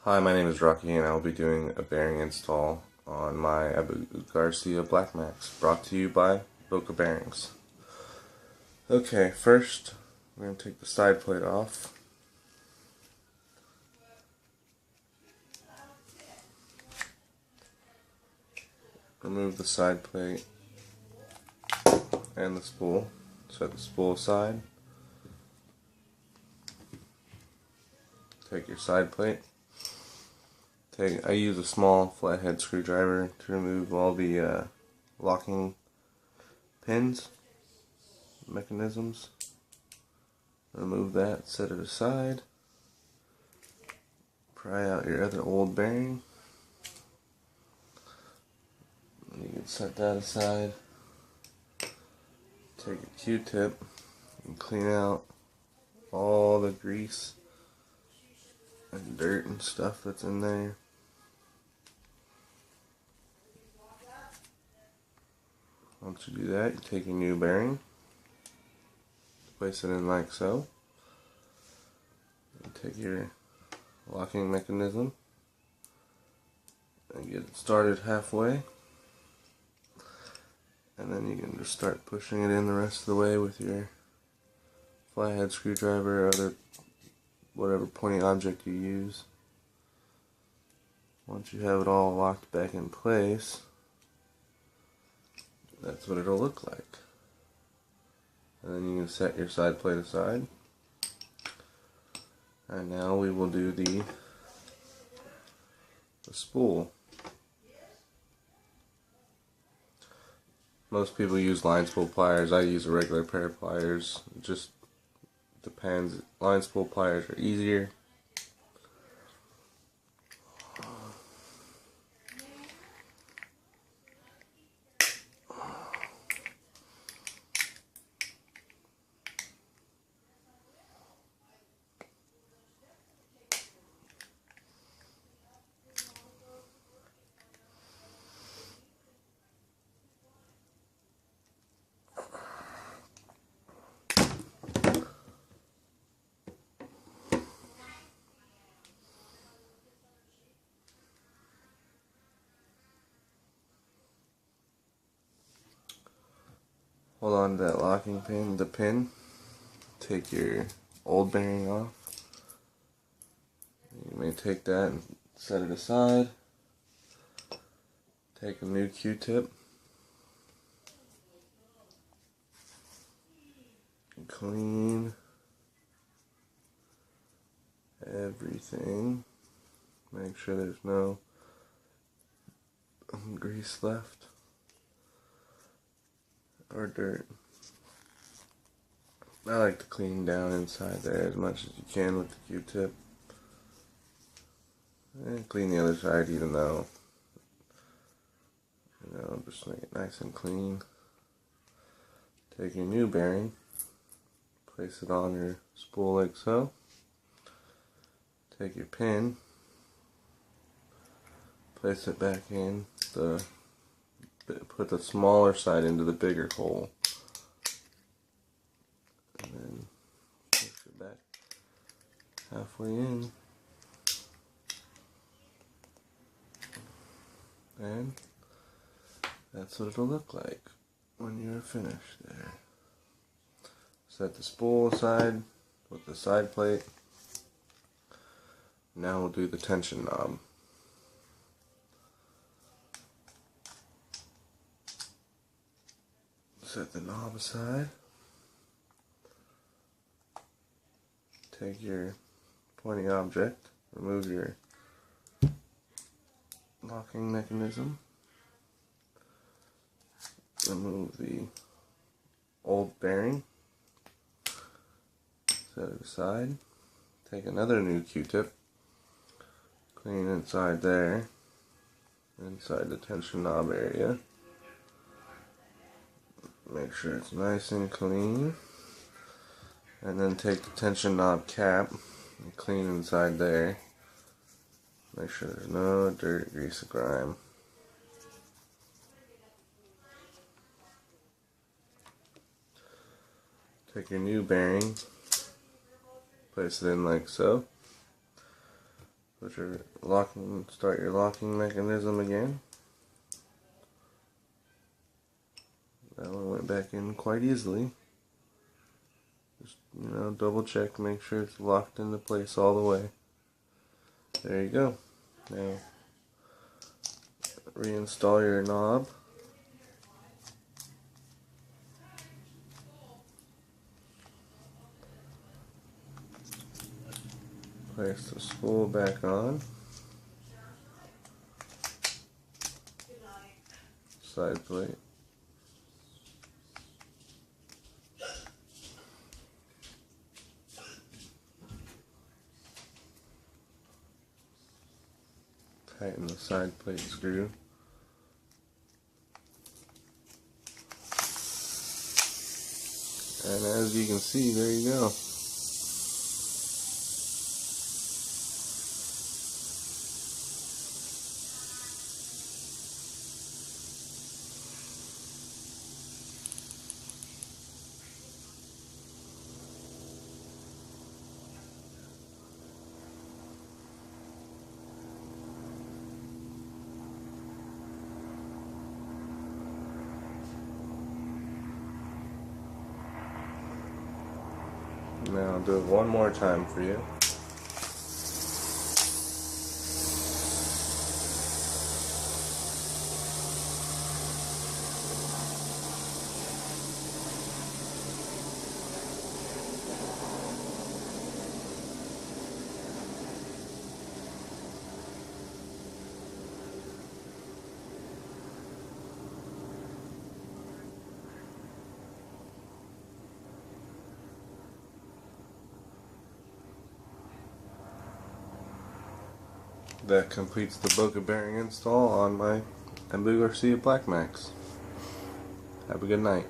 Hi, my name is Rocky and I'll be doing a bearing install on my Garcia Black Max, brought to you by Boca Bearings. Okay, first we're going to take the side plate off. Remove the side plate and the spool. Set the spool aside. Take your side plate. I use a small flathead screwdriver to remove all the locking pins, mechanisms. Remove that, set it aside. Pry out your other old bearing. You can set that aside. Take a Q-tip and clean out all the grease and dirt and stuff that's in there. Once you do that, you take your new bearing, place it in like so, and take your locking mechanism and get it started halfway, and then you can just start pushing it in the rest of the way with your flathead screwdriver or other whatever pointy object you use. Once you have it all locked back in place, that's what it'll look like. And then you can set your side plate aside. And now we will do the spool. Most people use line spool pliers. I use a regular pair of pliers. It just depends. Line spool pliers are easier. Hold on to that locking pin, the pin. Take your old bearing off. You may take that and set it aside. Take a new Q-tip. Clean everything. Make sure there's no grease left or dirt. I like to clean down inside there as much as you can with the Q-tip. And clean the other side even though, just make it nice and clean. Take your new bearing, place it on your spool like so. Take your pin, place it back in, put the smaller side into the bigger hole. And then push it back halfway in. And that's what it'll look like when you're finished there. Set the spool aside with the side plate. Now we'll do the tension knob. Set the knob aside. Take your pointy object, remove your locking mechanism, remove the old bearing, set it aside, take another new Q-tip, clean inside there, inside the tension knob area, make sure it's nice and clean, and then take the tension knob cap and clean inside there. Make sure there's no dirt, grease, or grime. Take your new bearing, place it in like so. Put your start your locking mechanism again. That one went back in quite easily. Just, double check, make sure it's locked into place all the way. There you go. Now, reinstall your knob. Place the spool back on. Side plate. Tighten the side plate screw. And as you can see, there you go. Now I'll do it one more time for you. That completes the Boca bearing install on my Garcia Black Max. Have a good night.